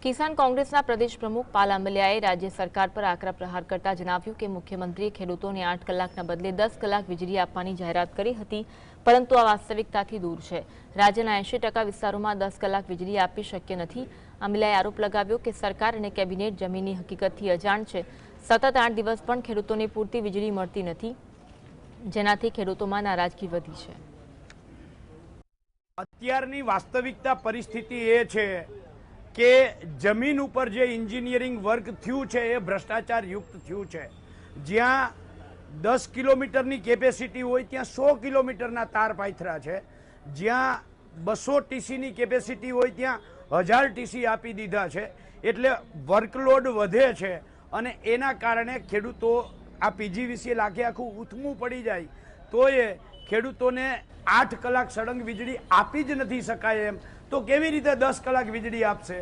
કિસાન કોંગ્રેસના પ્રદેશ પ્રમુખ પાલ આંબલિયાએ રાજ્ય સરકાર પર આકરા પ્રહાર કરતા જણાવ્યું કે મુખ્યમંત્રીએ ખેડૂતોને 8 કલાકના બદલે 10 કલાક વીજળી આપવાની જાહેરાત કરી હતી, પરંતુ આ વાસ્તવિકતાથી દૂર છે। રાજ્યના 80% વિસ્તારોમાં 10 કલાક વીજળી આપવી શક્ય નથી। આંબલિયાએ આરોપ લગાવ્યો કે સરકાર અને કેબિનેટ જમીનની હકીકતથી અજાણ છે। સતત 8 દિવસ પણ ખેડૂતોને પૂરતી વીજળી મળતી નથી, જેનાથી ખેડૂતોમાં નારાજગી વધી છે। અત્યારની વાસ્તવિકતા પરિસ્થિતિ એ છે કે જમીન ઉપર જે એન્જિનિયરિંગ વર્ક થયું છે એ ભ્રષ્ટાચાર યુક્ત થયું છે। જ્યાં 10 કિલોમીટરની કેપેસિટી હોય ત્યાં 100 કિલોમીટરના તાર પાથરા છે। જ્યાં 200 ટીસીની કેપેસિટી હોય ત્યાં 1000 ટીસી આપી દીધા છે। એટલે વર્કલોડ વધે છે અને એના કારણે ખેડૂતો આ પીજીવીસીએલ આખું ઉથમું પડી જાય તો એ ખેડૂતોને 8 કલાક સળંગ વીજળી આપી જ નથી શકાય એમ, તો કેવી રીતે 10 કલાક વીજળી આપશે?